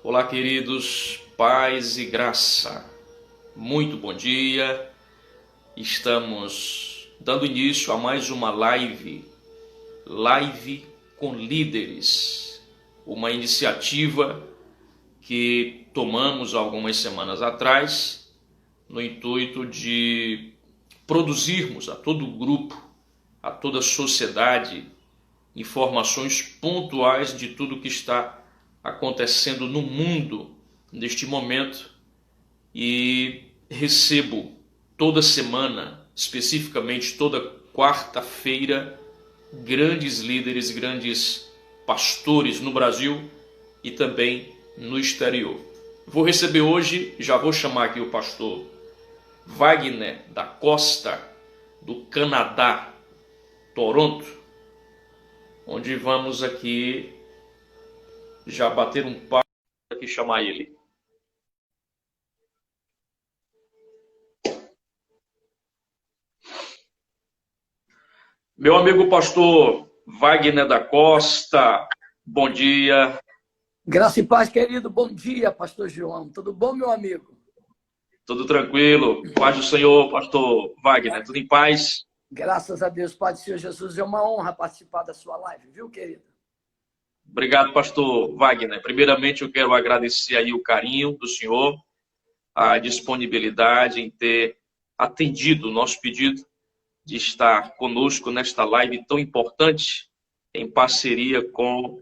Olá, queridos, paz e graça. Muito bom dia. Estamos dando início a mais uma live com líderes, uma iniciativa que tomamos algumas semanas atrás no intuito de produzirmos a todo o grupo, a toda a sociedade, informações pontuais de tudo que está acontecendo no mundo neste momento, e recebo toda semana, especificamente toda quarta-feira, grandes líderes, grandes pastores no Brasil e também no exterior. Vou receber hoje, já vou chamar aqui o pastor Wagner da Costa, do Canadá, Toronto, onde vamos aqui já bater um papo, aqui chamar ele. Meu amigo pastor Wagner da Costa, bom dia. Graça e paz, querido. Bom dia, pastor João. Tudo bom, meu amigo? Tudo tranquilo? Paz do Senhor, pastor Wagner. Tudo em paz? Graças a Deus, Pai do Senhor Jesus. É uma honra participar da sua live, viu, querido? Obrigado, pastor Wagner. Primeiramente, eu quero agradecer aí o carinho do senhor, a disponibilidade em ter atendido o nosso pedido de estar conosco nesta live tão importante, em parceria com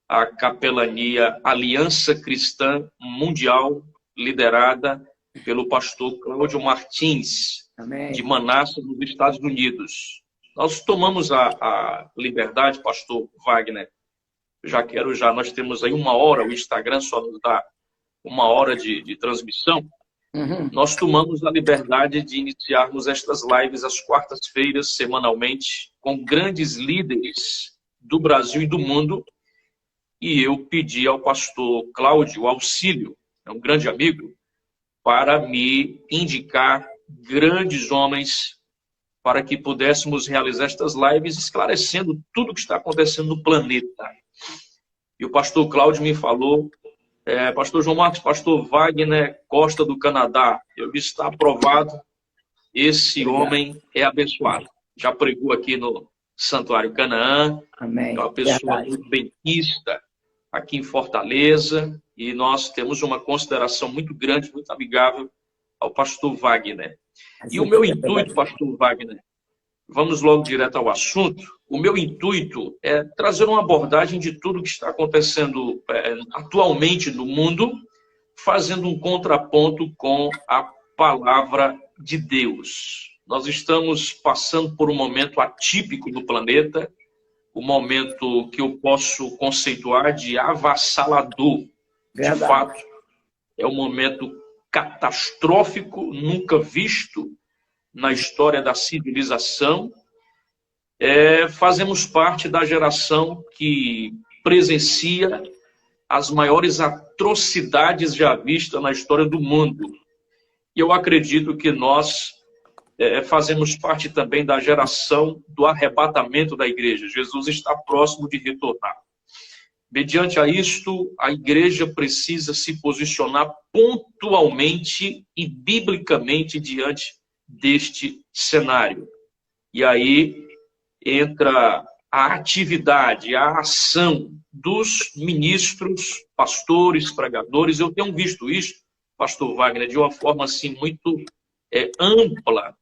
a capelania Aliança Cristã Mundial, liderada pelo pastor Cláudio Martins, Amém. de Manassas, nos Estados Unidos. Nós tomamos a liberdade, pastor Wagner, nós temos aí 1 hora, o Instagram só nos dá 1 hora de transmissão. Nós tomamos a liberdade de iniciarmos estas lives às quartas-feiras, semanalmente, com grandes líderes do Brasil e do mundo. E eu pedi ao pastor Cláudio auxílio, é um grande amigo, para me indicar grandes homens para que pudéssemos realizar estas lives esclarecendo tudo o que está acontecendo no planeta. E o pastor Cláudio me falou, pastor João Marcos, pastor Wagner Costa do Canadá, eu disse, está aprovado, esse homem é abençoado. Já pregou aqui no Santuário Canaã, Amém. é uma pessoa muito benquista aqui em Fortaleza, e nós temos uma consideração muito grande, muito amigável ao pastor Wagner. E o meu intuito, pastor Wagner, vamos logo direto ao assunto, o meu intuito é trazer uma abordagem de tudo que está acontecendo atualmente no mundo, fazendo um contraponto com a palavra de Deus. Nós estamos passando por um momento atípico no planeta, um momento que eu posso conceituar de avassalador. De fato, é um momento catastrófico, nunca visto na história da civilização. Fazemos parte da geração que presencia as maiores atrocidades já vistas na história do mundo. E eu acredito que nós fazemos parte também da geração do arrebatamento da igreja. Jesus está próximo de retornar. Mediante a isto, a igreja precisa se posicionar pontualmente e biblicamente diante deste cenário. E aí entra a atividade, a ação dos ministros, pastores, pregadores. Eu tenho visto isso, pastor Wagner, de uma forma assim muito ampla.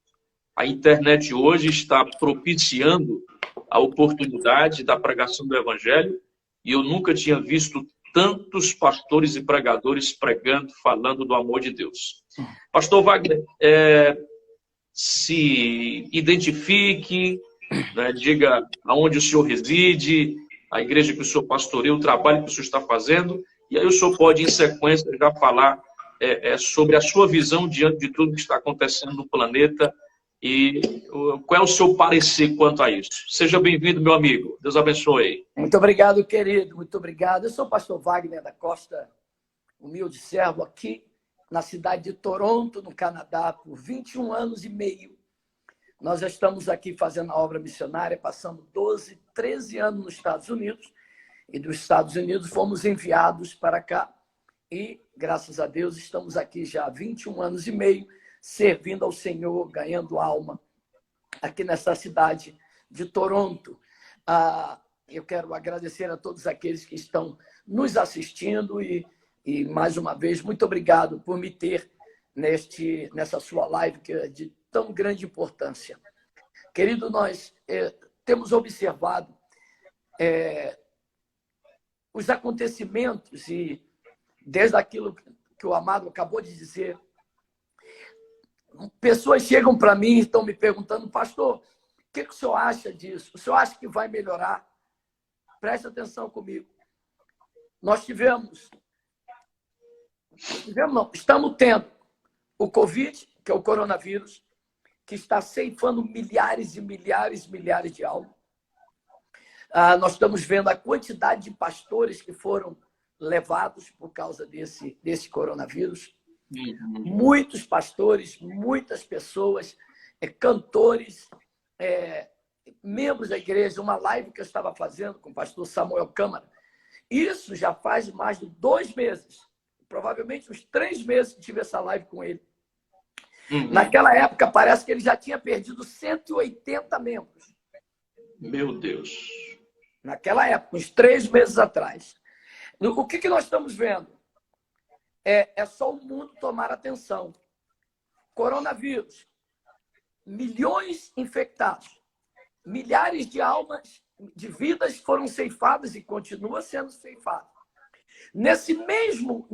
A internet hoje está propiciando a oportunidade da pregação do evangelho, e eu nunca tinha visto tantos pastores e pregadores pregando, falando do amor de Deus. Pastor Wagner, se identifique, né, diga aonde o senhor reside, a igreja que o senhor pastoreia, o trabalho que o senhor está fazendo, e aí o senhor pode, em sequência, já falar sobre a sua visão diante de tudo que está acontecendo no planeta e qual é o seu parecer quanto a isso. Seja bem-vindo, meu amigo. Deus abençoe. Muito obrigado, querido. Muito obrigado. Eu sou o pastor Wagner da Costa, humilde servo aqui na cidade de Toronto, no Canadá, por 21 anos e meio. Nós já estamos aqui fazendo a obra missionária, passamos 12, 13 anos nos Estados Unidos, e dos Estados Unidos fomos enviados para cá e, graças a Deus, estamos aqui já há 21 anos e meio, servindo ao Senhor, ganhando alma, aqui nessa cidade de Toronto. Eu quero agradecer a todos aqueles que estão nos assistindo e mais uma vez, muito obrigado por me ter nessa sua live, que é de tão grande importância. Querido, nós temos observado os acontecimentos e desde aquilo que o Amado acabou de dizer, pessoas chegam para mim e estão me perguntando: pastor, o que o senhor acha disso? O senhor acha que vai melhorar? Preste atenção comigo. Nós estamos tendo o Covid, que é o coronavírus, que está ceifando milhares e milhares de almas. Nós estamos vendo a quantidade de pastores que foram levados por causa desse coronavírus. Muitos pastores, muitas pessoas, cantores, membros da igreja, uma live que eu estava fazendo com o pastor Samuel Câmara. Isso já faz mais de 2 meses, provavelmente uns 3 meses que tive essa live com ele. Naquela época, parece que ele já tinha perdido 180 membros. Meu Deus! Naquela época, uns 3 meses atrás. O que nós estamos vendo? É só o mundo tomar atenção. Coronavírus. Milhões infectados. Milhares de almas, de vidas foram ceifadas e continua sendo ceifado. Nesse mesmo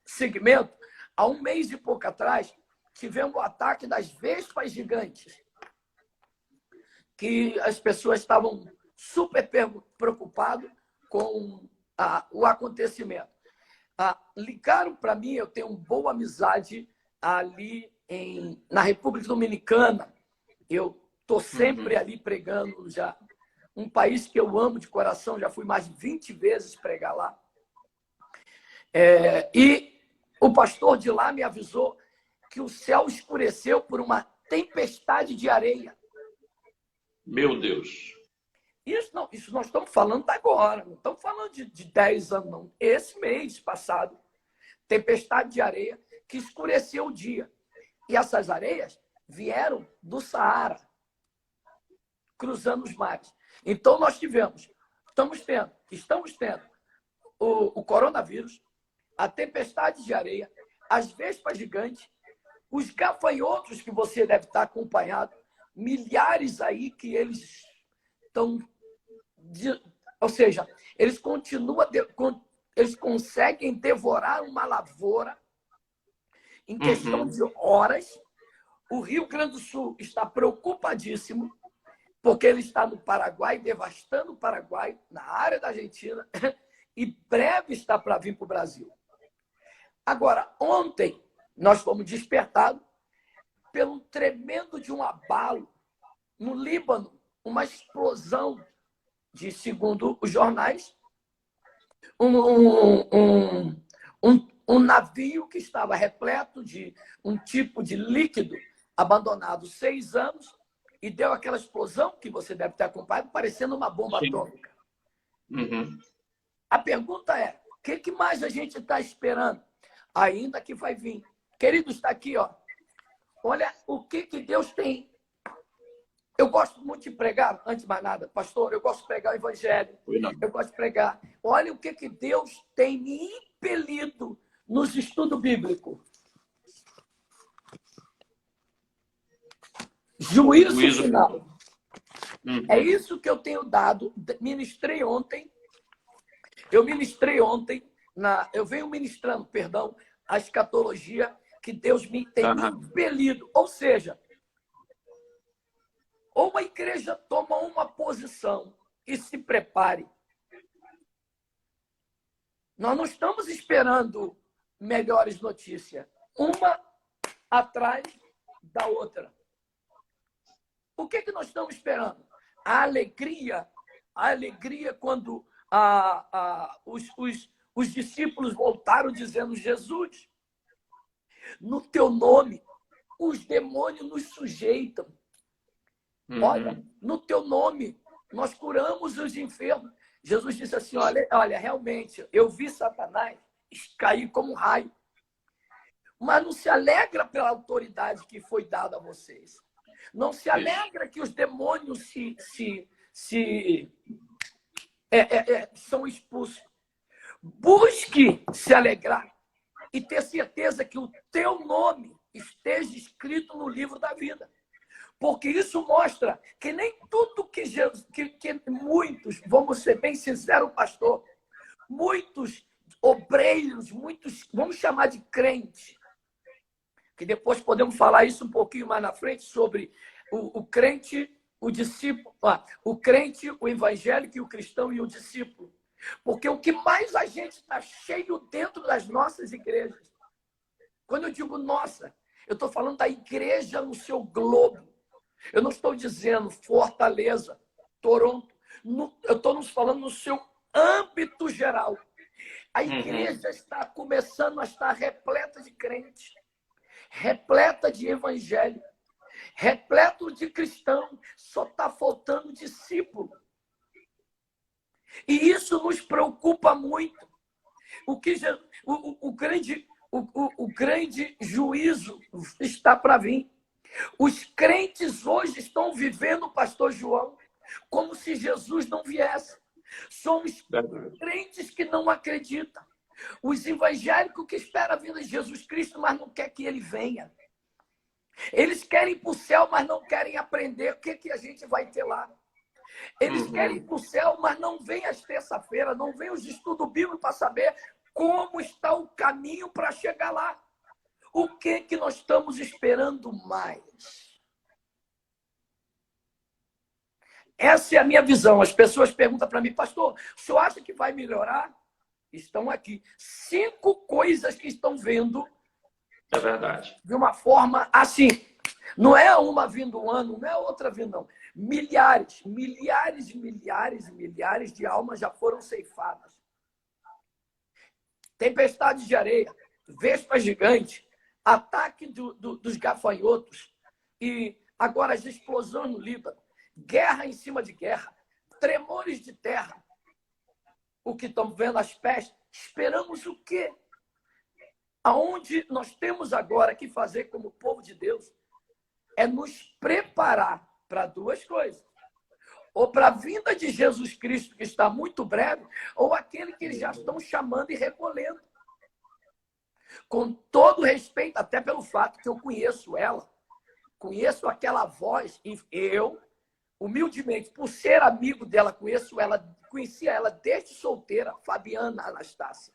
segmento, há 1 mês e pouco atrás, tivemos o ataque das vespas gigantes, que as pessoas estavam super preocupadas com o acontecimento. Ligaram para mim, eu tenho uma boa amizade ali na República Dominicana. Eu estou sempre ali pregando já. Um país que eu amo de coração, já fui mais de 20 vezes pregar lá. E o pastor de lá me avisou que o céu escureceu por uma tempestade de areia. Meu Deus! Isso nós estamos falando de agora, não estamos falando de 10 anos, não. Esse mês passado, tempestade de areia que escureceu o dia. E essas areias vieram do Saara, cruzando os mares. Então, nós estamos tendo o coronavírus, a tempestade de areia, as vespas gigantes, os gafanhotos que você deve estar acompanhado, milhares aí que eles estão... Ou seja, eles conseguem devorar uma lavoura em questão de horas. O Rio Grande do Sul está preocupadíssimo, porque ele está no Paraguai, devastando o Paraguai, na área da Argentina, e breve está para vir para o Brasil. Agora, ontem, nós fomos despertados pelo tremendo de um abalo no Líbano, uma explosão de, segundo os jornais, um navio que estava repleto de um tipo de líquido abandonado 6 anos e deu aquela explosão que você deve ter acompanhado, parecendo uma bomba atômica. A pergunta é, o que mais a gente está esperando? Ainda que vai vir. Querido, está aqui, ó. Olha o que Deus tem. Eu gosto muito de pregar, antes de mais nada, pastor, eu gosto de pregar o evangelho. Eu gosto de pregar. Olha o que Deus tem me impelido nos estudos bíblicos. Juízo final. É isso que eu tenho dado. Ministrei ontem. Eu venho ministrando, perdão, a escatologia que Deus tem me impelido. Ou seja, ou a igreja toma uma posição e se prepare. Nós não estamos esperando melhores notícias, uma atrás da outra. O que nós estamos esperando? A alegria quando os discípulos voltaram dizendo: Jesus, no teu nome, os demônios nos sujeitam. Olha, no teu nome, nós curamos os enfermos. Jesus disse assim, olha, realmente, eu vi Satanás cair como um raio. Mas não se alegra pela autoridade que foi dada a vocês. Não se alegra que os demônios são expulsos. Busque se alegrar e ter certeza que o teu nome esteja escrito no livro da vida. Porque isso mostra que nem tudo que Jesus, que muitos, vamos ser bem sinceros, pastor, muitos obreiros, muitos, vamos chamar de crentes, que depois podemos falar isso um pouquinho mais na frente, sobre o crente, o discípulo, o crente, o evangélico e o cristão e o discípulo. Porque o que mais a gente está cheio dentro das nossas igrejas. Quando eu digo nossa, eu estou falando da igreja no seu globo. Eu não estou dizendo Fortaleza, Toronto. Eu estou nos falando no seu âmbito geral. A igreja está começando a estar repleta de crentes, repleta de evangelho, repleto de cristão. Só está faltando discípulo. E isso nos preocupa muito. O grande juízo está para vir. Os crentes hoje estão vivendo, pastor João, como se Jesus não viesse. Somos crentes que não acreditam. Os evangélicos que esperam a vinda de Jesus Cristo, mas não quer que ele venha. Eles querem ir para o céu, mas não querem aprender o que a gente vai ter lá. Eles querem ir para o céu, mas não vêm às terça-feira, não vêm os estudos bíblicos para saber como está o caminho para chegar lá. O que nós estamos esperando mais? Essa é a minha visão. As pessoas perguntam para mim, pastor, o senhor acha que vai melhorar? Estão aqui 5 coisas que estão vendo. É verdade. De uma forma assim. Não é uma vindo um ano, não é outra vindo, não. Milhares de almas já foram ceifadas. Tempestade de areia, vespa gigante, ataque dos gafanhotos e agora as explosões no Líbano, guerra em cima de guerra, tremores de terra. O que estamos vendo, as pestes, esperamos o quê? Aonde nós temos agora que fazer como povo de Deus é nos preparar para 2 coisas. Ou para a vinda de Jesus Cristo, que está muito breve, ou aquele que eles já estão chamando e recolhendo. Com todo respeito, até pelo fato que eu conheço ela, conheço aquela voz, e eu, humildemente, por ser amigo dela, conhecia ela desde solteira, Fabiana Anastácia.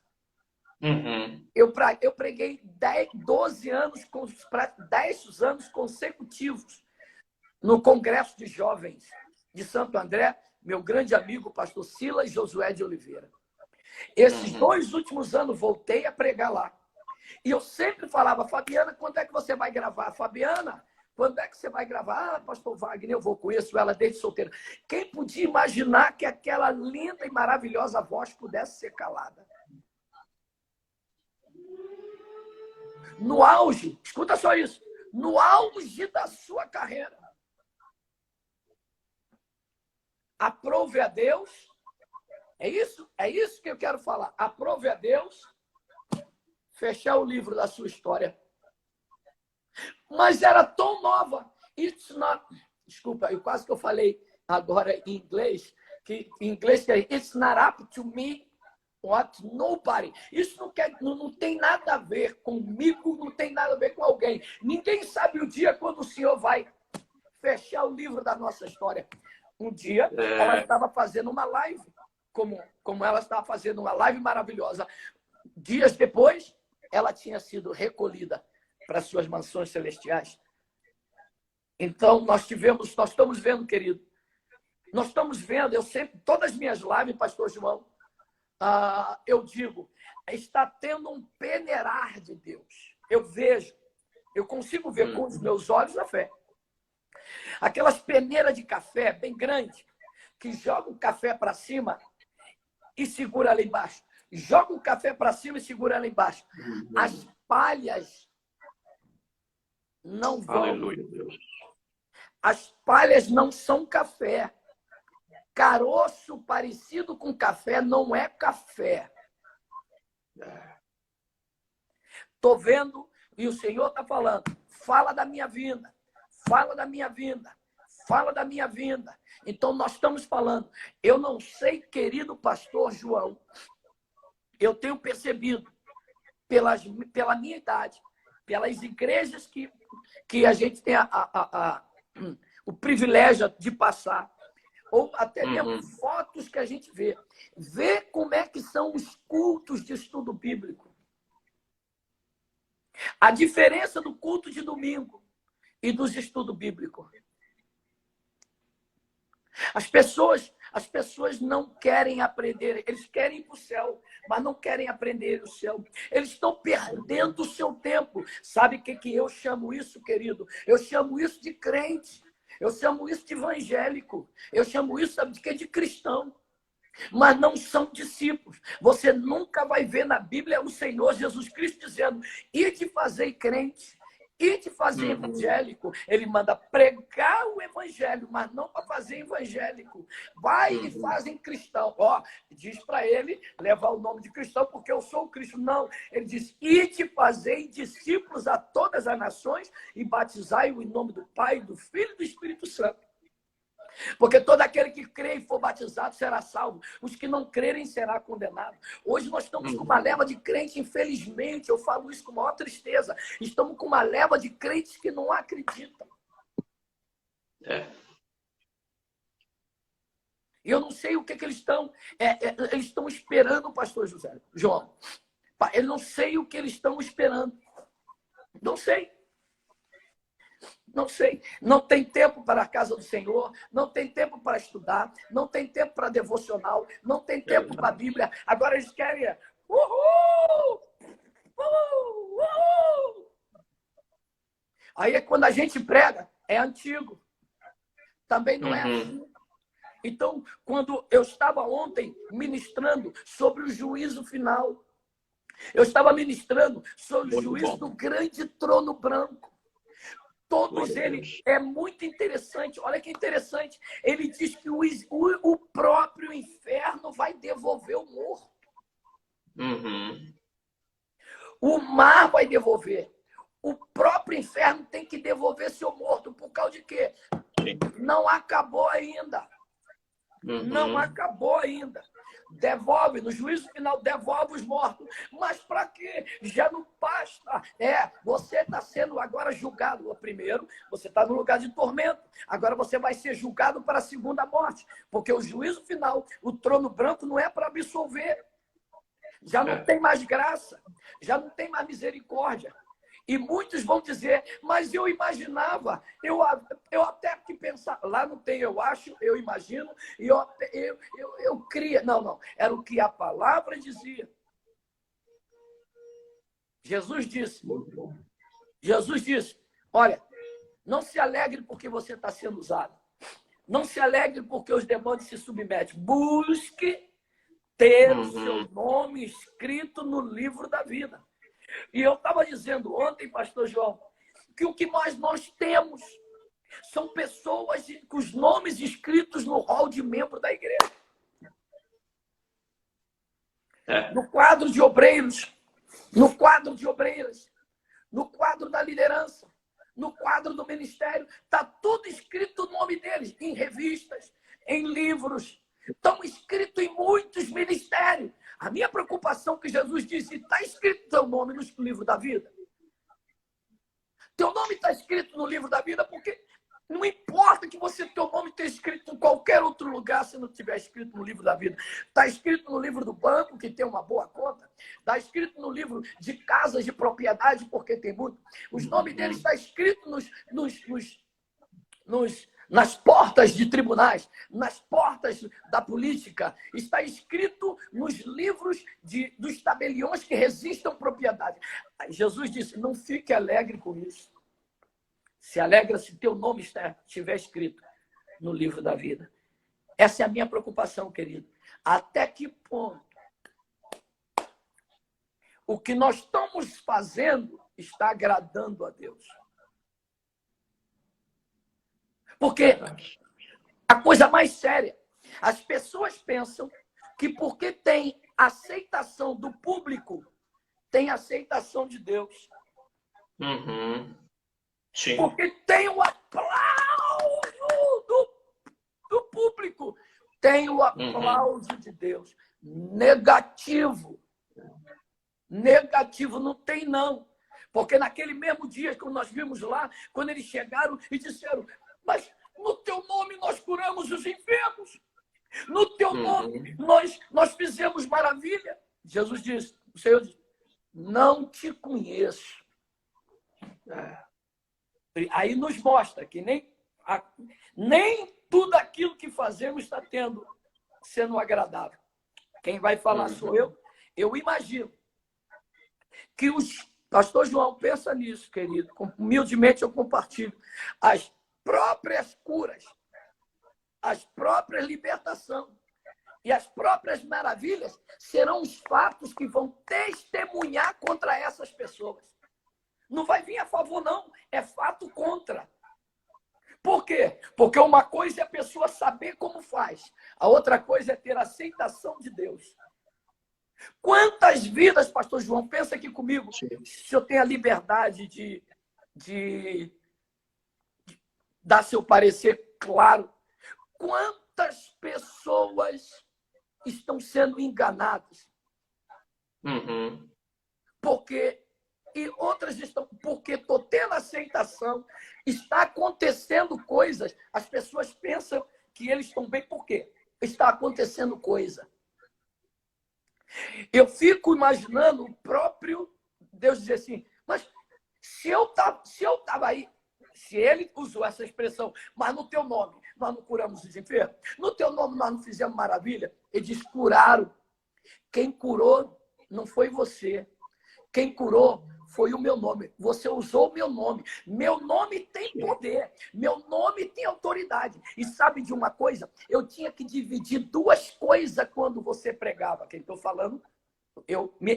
Eu preguei 10 anos consecutivos no Congresso de Jovens de Santo André, meu grande amigo, pastor Silas Josué de Oliveira. Esses 2 últimos anos voltei a pregar lá. E eu sempre falava, Fabiana, quando é que você vai gravar? Fabiana, quando é que você vai gravar? Ah, pastor Wagner, eu conheço ela desde solteira. Quem podia imaginar que aquela linda e maravilhosa voz pudesse ser calada? No auge, escuta só isso, no auge da sua carreira. Aprove a Deus, é isso que eu quero falar. Aprove a Deus fechar o livro da sua história. Mas era tão nova. Desculpa, quase que eu falei agora em inglês, que it's not up to me what nobody. Isso não tem nada a ver comigo, não tem nada a ver com alguém. Ninguém sabe o dia quando o Senhor vai fechar o livro da nossa história. Um dia, ela estava fazendo uma live, como ela estava fazendo uma live maravilhosa. Dias depois, ela tinha sido recolhida para suas mansões celestiais. Então, nós estamos vendo, querido, nós estamos vendo, todas as minhas lives, pastor João, eu digo, está tendo um peneirar de Deus. Eu consigo ver com os meus olhos a fé. Aquelas peneiras de café bem grandes, que joga o café para cima e segura lá embaixo. Joga o café para cima e segura lá embaixo. As palhas não vão. Aleluia, Deus. As palhas não são café. Caroço parecido com café não é café. estou vendo e o Senhor está falando, fala da minha vinda, fala da minha vinda, fala da minha vinda. Então, nós estamos falando. Eu não sei, querido pastor João, eu tenho percebido, pela minha idade, pelas igrejas que a gente tem o privilégio de passar, ou até mesmo fotos que a gente vê como é que são os cultos de estudo bíblico. A diferença do culto de domingo e dos estudos bíblicos. As pessoas não querem aprender, eles querem ir para o céu, mas não querem aprender o céu. Eles estão perdendo o seu tempo. Sabe o que eu chamo isso, querido? Eu chamo isso de crente. Eu chamo isso de evangélico. Eu chamo isso, sabe de quê? De cristão. Mas não são discípulos. Você nunca vai ver na Bíblia o Senhor Jesus Cristo dizendo: ide fazer crente, ide fazer evangélico. Ele manda pregar o evangelho, mas não para fazer evangélico. Vai e fazem cristão. Ó, diz para ele levar o nome de cristão, porque eu sou o Cristo. Não, ele diz: ide fazer discípulos a todas as nações e batizai-o em nome do Pai, do Filho e do Espírito Santo. Porque todo aquele que crê e for batizado será salvo. Os que não crerem será condenado. Hoje nós estamos com uma leva de crentes, infelizmente, eu falo isso com maior tristeza. Estamos com uma leva de crentes que não acreditam. E eu não sei o que eles estão... eles estão esperando, pastor João. Eu não sei o que eles estão esperando. Não sei. Não sei, não tem tempo para a casa do Senhor, não tem tempo para estudar, não tem tempo para devocional, não tem tempo para a Bíblia. Agora eles querem uhul! Uhul! Uhul! Aí é quando a gente prega, é antigo. Também não é assim. Então, quando eu estava ontem ministrando sobre o juízo final, eu estava ministrando sobre o juízo do grande trono branco. Todos eles, é muito interessante, olha que interessante, ele diz que o próprio inferno vai devolver o morto. O mar vai devolver. O próprio inferno tem que devolver seu morto, por causa de quê? Não acabou ainda. Não acabou ainda. Devolve, no juízo final, devolve os mortos. Mas para quê? Já não basta. Você está sendo agora julgado. Primeiro, você está no lugar de tormento. Agora você vai ser julgado para a segunda morte. Porque o juízo final, o trono branco, não é para absolver. Já não tem mais graça. Já não tem mais misericórdia. E muitos vão dizer, mas eu imaginava, eu até que pensar, lá não tem eu acho, eu imagino, e eu cria. Não, era o que a palavra dizia. Jesus disse, olha, não se alegre porque você está sendo usado. Não se alegre porque os demônios se submetem. Busque ter o seu nome escrito no livro da vida. E eu estava dizendo ontem, pastor João, que o que nós temos são pessoas com os nomes escritos no hall de membro da igreja. No quadro de obreiros, no quadro de obreiras, no quadro da liderança, no quadro do ministério, está tudo escrito o nome deles, em revistas, em livros, estão escritos em muitos ministérios. A minha preocupação que Jesus disse, está escrito teu nome no livro da vida? Teu nome está escrito no livro da vida porque não importa que teu nome esteja escrito em qualquer outro lugar se não estiver escrito no livro da vida. Está escrito no livro do banco, que tem uma boa conta. Está escrito no livro de casas de propriedade, porque tem muito. Os nomes deles estão escritos nas portas de tribunais, nas portas da política, está escrito nos livros dos tabeliões que resistam propriedade. Jesus disse, não fique alegre com isso. Se alegra se teu nome estiver escrito no livro da vida. Essa é a minha preocupação, querido. Até que ponto o que nós estamos fazendo está agradando a Deus? Porque a coisa mais séria, as pessoas pensam que porque tem aceitação do público, tem aceitação de Deus. Uhum. Sim. Porque tem o aplauso do público. Tem o aplauso de Deus. Negativo. Negativo não tem, não. Porque naquele mesmo dia que nós vimos lá, quando eles chegaram e disseram, mas no teu nome nós curamos os enfermos. No teu nome nós fizemos maravilha. Jesus disse, o Senhor disse, não te conheço. Aí nos mostra que nem tudo aquilo que fazemos está sendo agradável. Quem vai falar sou eu. Eu imagino que pastor João pensa nisso, querido. Humildemente eu compartilho. As próprias curas, as próprias libertações e as próprias maravilhas serão os fatos que vão testemunhar contra essas pessoas. Não vai vir a favor, não. É fato contra. Por quê? Porque uma coisa é a pessoa saber como faz. A outra coisa é ter aceitação de Deus. Quantas vidas, pastor João, pensa aqui comigo, se eu tenho a liberdade de dar seu parecer claro. Quantas pessoas estão sendo enganadas? Porque estou tendo aceitação, está acontecendo coisas, as pessoas pensam que eles estão bem, por quê? Está acontecendo coisa. Eu fico imaginando o próprio Deus dizer assim, mas se eu estava aí, se ele usou essa expressão, mas no teu nome nós não curamos os enfermos, no teu nome nós não fizemos maravilha, eles curaram. Quem curou não foi você. Quem curou foi o meu nome. Você usou o meu nome. Meu nome tem poder. Meu nome tem autoridade. E sabe de uma coisa? Eu tinha que dividir duas coisas quando você pregava. Quem estou falando?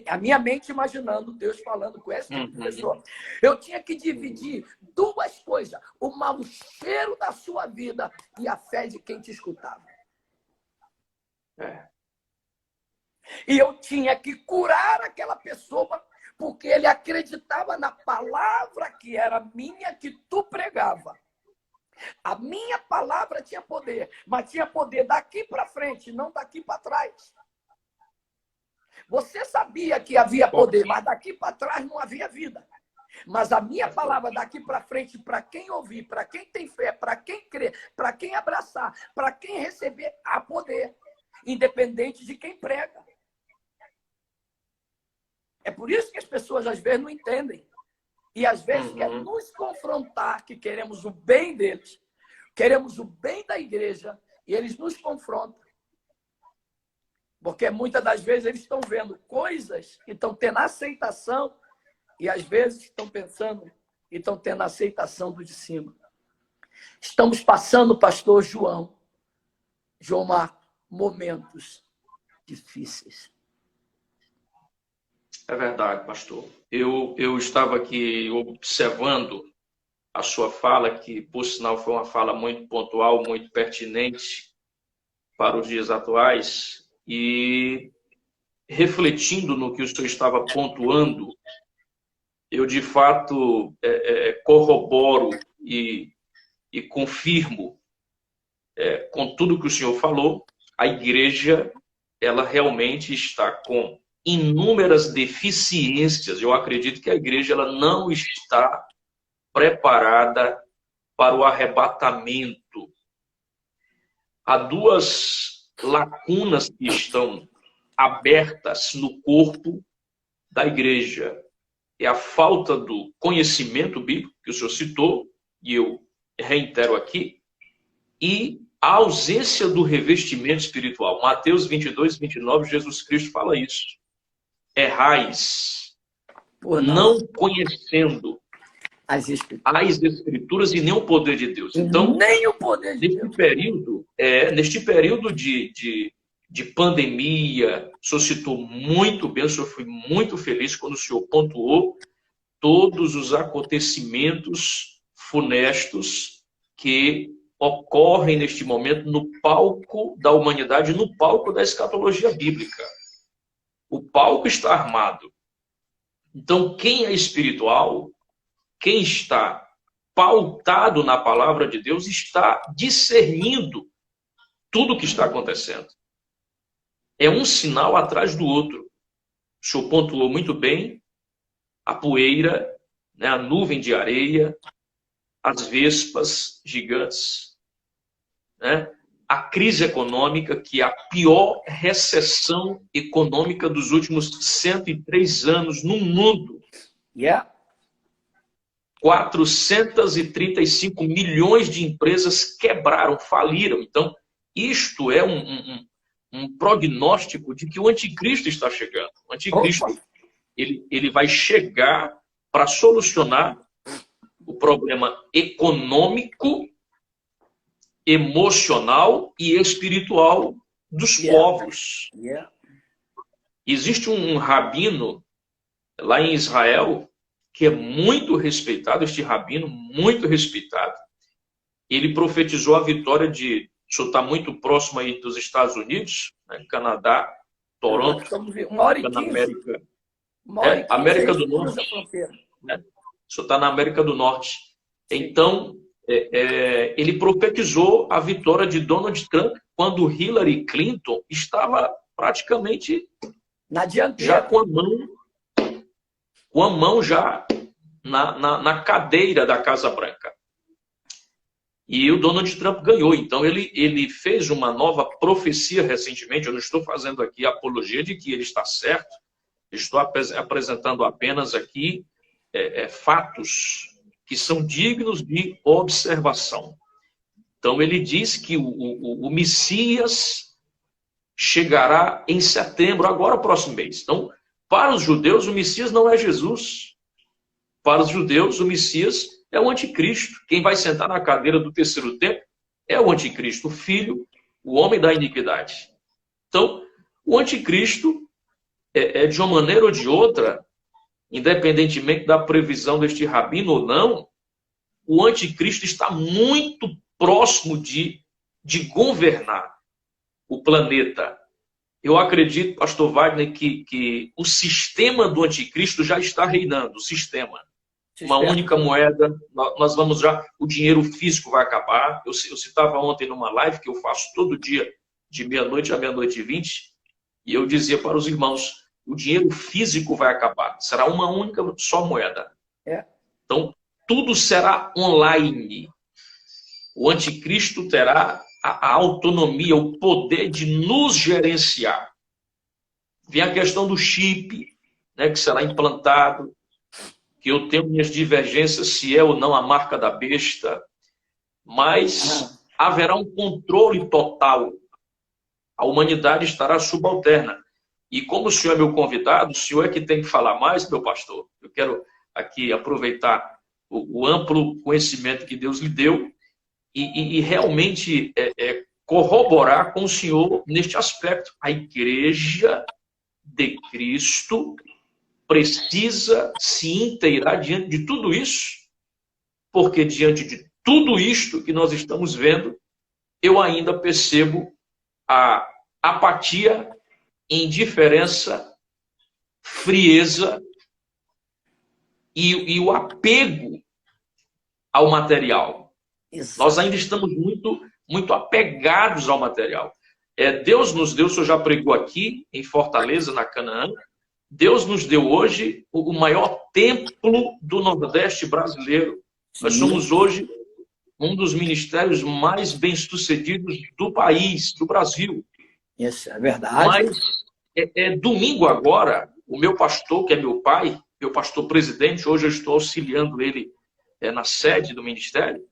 A minha mente imaginando Deus falando com essa pessoa. Eu tinha que dividir duas coisas. O mau cheiro da sua vida e a fé de quem te escutava. E eu tinha que curar aquela pessoa porque ele acreditava na palavra que era minha, que tu pregava. A minha palavra tinha poder, mas tinha poder daqui para frente, não daqui para trás. Você sabia que havia poder, mas daqui para trás não havia vida. Mas a minha palavra daqui para frente, para quem ouvir, para quem tem fé, para quem crer, para quem abraçar, para quem receber, há poder, independente de quem prega. É por isso que as pessoas, às vezes, não entendem. E, às vezes, querem nos confrontar, que queremos o bem deles, queremos o bem da igreja, e eles nos confrontam. Porque, muitas das vezes, eles estão vendo coisas e estão tendo aceitação, e, às vezes, estão pensando e estão tendo aceitação do de cima. Estamos passando, pastor João Marco, momentos difíceis. É verdade, pastor. Eu estava aqui observando a sua fala, que, por sinal, foi uma fala muito pontual, muito pertinente para os dias atuais, e refletindo no que o senhor estava pontuando, eu, de fato, corroboro e confirmo com tudo que o senhor falou. A igreja, ela realmente está com inúmeras deficiências. Eu acredito que a igreja ela não está preparada para o arrebatamento. Há duas lacunas que estão abertas no corpo da igreja. É a falta do conhecimento bíblico, que o senhor citou, e eu reitero aqui, e a ausência do revestimento espiritual. Mateus 22, 29, Jesus Cristo fala isso. Errais, não conhecendo as escrituras e nem o poder de Deus. Então, nem o poder de Deus. Neste período de pandemia, o senhor citou muito bem, o senhor foi muito feliz quando o senhor pontuou todos os acontecimentos funestos que ocorrem neste momento no palco da humanidade, no palco da escatologia bíblica. O palco está armado. Então, quem é espiritual, quem está pautado na palavra de Deus, está discernindo tudo o que está acontecendo. É um sinal atrás do outro. O senhor pontuou muito bem a poeira, né, a nuvem de areia, as vespas gigantes, né? A crise econômica, que é a pior recessão econômica dos últimos 103 anos no mundo. 435 milhões de empresas quebraram, faliram. Então, isto é um prognóstico de que o anticristo está chegando. O anticristo ele vai chegar para solucionar o problema econômico, emocional e espiritual dos povos. Existe um rabino lá em Israel que é muito respeitado, este rabino muito respeitado. Ele profetizou a vitória de... O senhor está muito próximo aí dos Estados Unidos, né? Canadá, Toronto, na América, América do Norte. Né? O senhor está na América do Norte. Então, ele profetizou a vitória de Donald Trump quando Hillary Clinton estava praticamente já com a mão já na cadeira da Casa Branca. E o Donald Trump ganhou. Então, ele fez uma nova profecia recentemente. Eu não estou fazendo aqui a apologia de que ele está certo. Estou apresentando apenas aqui fatos que são dignos de observação. Então, ele diz que o Messias chegará em setembro, agora, próximo mês. Então, para os judeus, o Messias não é Jesus. Para os judeus, o Messias é o anticristo. Quem vai sentar na cadeira do terceiro tempo é o anticristo, o filho, o homem da iniquidade. Então, o anticristo, de uma maneira ou de outra, independentemente da previsão deste rabino ou não, o anticristo está muito próximo de governar o planeta. Eu acredito, pastor Wagner, que o sistema do anticristo já está reinando, o sistema. Uma única moeda, nós vamos já, o dinheiro físico vai acabar. Eu citava ontem numa live que eu faço todo dia, de meia-noite a meia-noite e 20, e eu dizia para os irmãos, o dinheiro físico vai acabar, será uma única só moeda. Então, tudo será online. O anticristo terá a autonomia, o poder de nos gerenciar. Vem a questão do chip, né, que será implantado, que eu tenho minhas divergências se é ou não a marca da besta, mas haverá um controle total. A humanidade estará subalterna. E como o senhor é meu convidado, o senhor é que tem que falar mais, meu pastor. Eu quero aqui aproveitar o amplo conhecimento que Deus lhe deu e realmente corroborar com o senhor neste aspecto. A igreja de Cristo precisa se inteirar diante de tudo isso, porque diante de tudo isto que nós estamos vendo, eu ainda percebo a apatia, indiferença, frieza e o apego ao material. Exato. Nós ainda estamos muito apegados ao material. Deus nos deu, o senhor já pregou aqui, em Fortaleza, na Canaã, Deus nos deu hoje o maior templo do Nordeste brasileiro. Sim. Nós somos hoje um dos ministérios mais bem-sucedidos do país, do Brasil. Isso é verdade. Mas domingo agora, o meu pastor, que é meu pai, meu pastor presidente, hoje eu estou auxiliando ele na sede do ministério,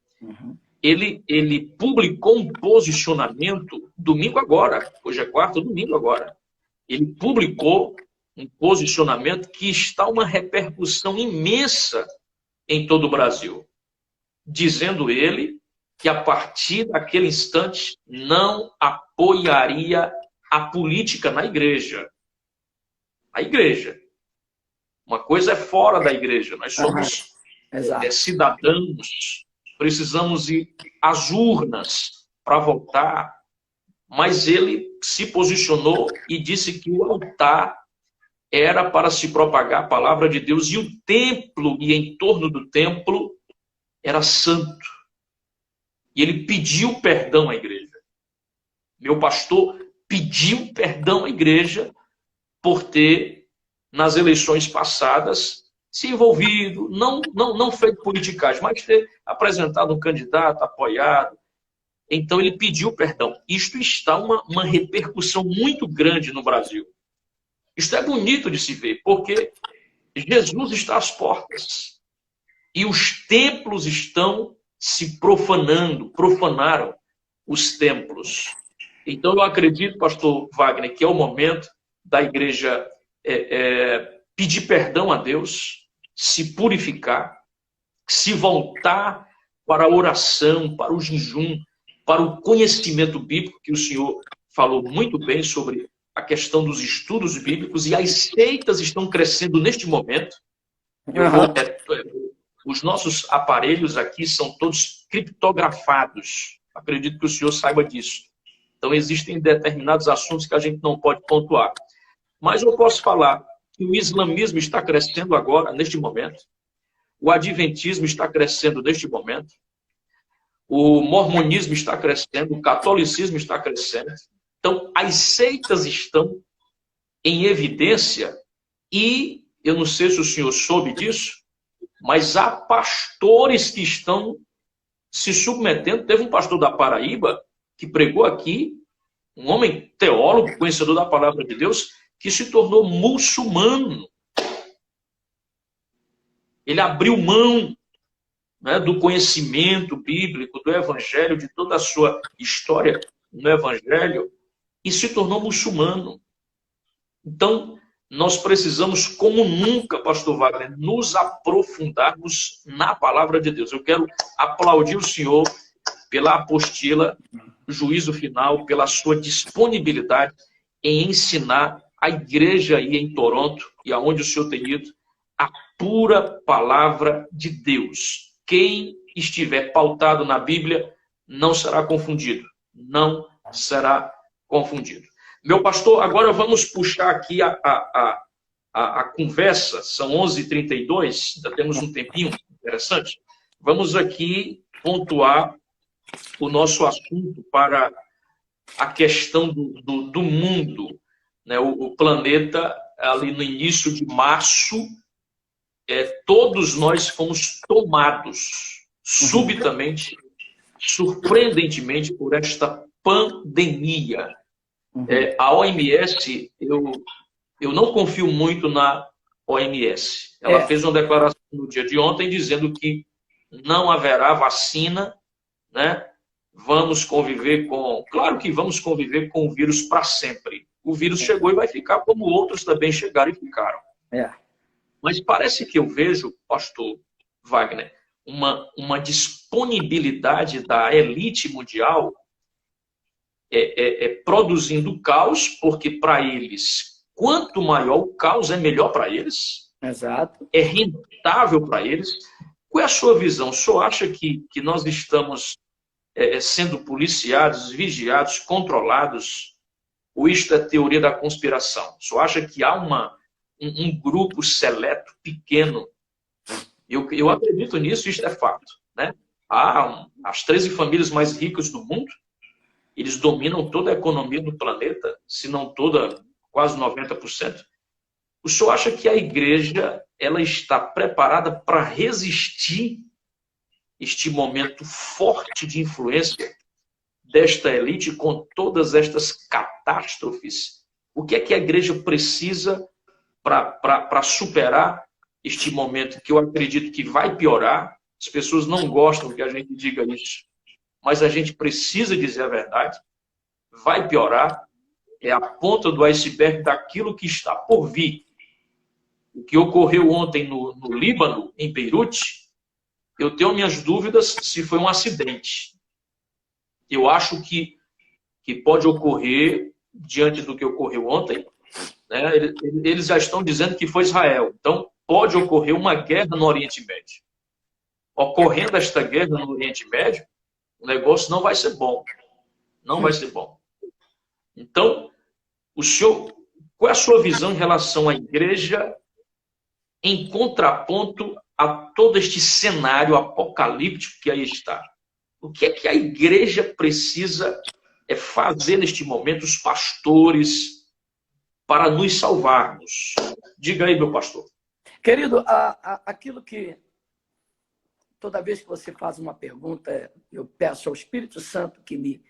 ele publicou um posicionamento domingo agora, hoje é quarta, domingo agora. Ele publicou um posicionamento que está uma repercussão imensa em todo o Brasil, dizendo ele que a partir daquele instante não apoiaria a política na igreja. A igreja. Uma coisa é fora da igreja, nós somos cidadãos, precisamos ir às urnas para votar, mas ele se posicionou e disse que o altar era para se propagar a palavra de Deus, e o templo e em torno do templo era santo. E ele pediu perdão à igreja. Meu pastor pediu perdão à igreja por ter, nas eleições passadas, se envolvido, não feito politicagem, mas ter apresentado um candidato, apoiado. Então ele pediu perdão. Isto está uma repercussão muito grande no Brasil. Isto é bonito de se ver, porque Jesus está às portas. E os templos estão se profanando, profanaram os templos. Então eu acredito, pastor Wagner, que é o momento da igreja pedir perdão a Deus, se purificar, se voltar para a oração, para o jejum, para o conhecimento bíblico, que o senhor falou muito bem sobre a questão dos estudos bíblicos, e as seitas estão crescendo neste momento. Os nossos aparelhos aqui são todos criptografados. Acredito que o senhor saiba disso. Então, existem determinados assuntos que a gente não pode pontuar. Mas eu posso falar que o islamismo está crescendo agora, neste momento. O adventismo está crescendo neste momento. O mormonismo está crescendo. O catolicismo está crescendo. Então, as seitas estão em evidência e, eu não sei se o senhor soube disso, mas há pastores que estão se submetendo. Teve um pastor da Paraíba que pregou aqui, um homem teólogo, conhecedor da palavra de Deus, que se tornou muçulmano. Ele abriu mão, né, do conhecimento bíblico, do evangelho, de toda a sua história no evangelho, e se tornou muçulmano. Então, nós precisamos, como nunca, pastor Wagner, nos aprofundarmos na palavra de Deus. Eu quero aplaudir o senhor pela apostila, juízo final, pela sua disponibilidade em ensinar a igreja aí em Toronto, e aonde o senhor tem ido, a pura palavra de Deus. Quem estiver pautado na Bíblia não será confundido. Não será confundido. Meu pastor, agora vamos puxar aqui a conversa. São 11h32, ainda temos um tempinho interessante. Vamos aqui pontuar o nosso assunto para a questão do mundo, né? O planeta, ali no início de março, todos nós fomos tomados subitamente, surpreendentemente, por esta pandemia. A OMS, eu não confio muito na OMS. Ela fez uma declaração no dia de ontem dizendo que não haverá vacina, né? Vamos conviver com... Claro que vamos conviver com o vírus para sempre. O vírus chegou e vai ficar como outros também chegaram e ficaram. Mas parece que eu vejo, pastor Wagner, uma disponibilidade da elite mundial produzindo caos, porque para eles, quanto maior o caos, é melhor para eles. Exato. É rentável para eles. Qual é a sua visão? O senhor acha que nós estamos sendo policiados, vigiados, controlados? Ou isto é teoria da conspiração? O senhor acha que há um grupo seleto, pequeno? Eu acredito nisso, isto é fato, né? Há as 13 famílias mais ricas do mundo. Eles dominam toda a economia do planeta, se não toda, quase 90%. O senhor acha que a igreja ela está preparada para resistir este momento forte de influência desta elite com todas estas catástrofes? O que é que a igreja precisa para superar este momento que eu acredito que vai piorar? As pessoas não gostam que a gente diga isso, mas a gente precisa dizer a verdade. Vai piorar. É a ponta do iceberg daquilo que está por vir. O que ocorreu ontem no Líbano, em Beirute, eu tenho minhas dúvidas se foi um acidente. Eu acho que pode ocorrer, diante do que ocorreu ontem, né? Eles já estão dizendo que foi Israel. Então, pode ocorrer uma guerra no Oriente Médio. Ocorrendo esta guerra no Oriente Médio, o negócio não vai ser bom. Não vai ser bom. Então, o senhor Qual é a sua visão em relação à igreja em contraponto a todo este cenário apocalíptico que aí está? O que é que a igreja precisa fazer neste momento, os pastores, para nos salvarmos? Diga aí, meu pastor. Querido, aquilo que toda vez que você faz uma pergunta, eu peço ao Espírito Santo que me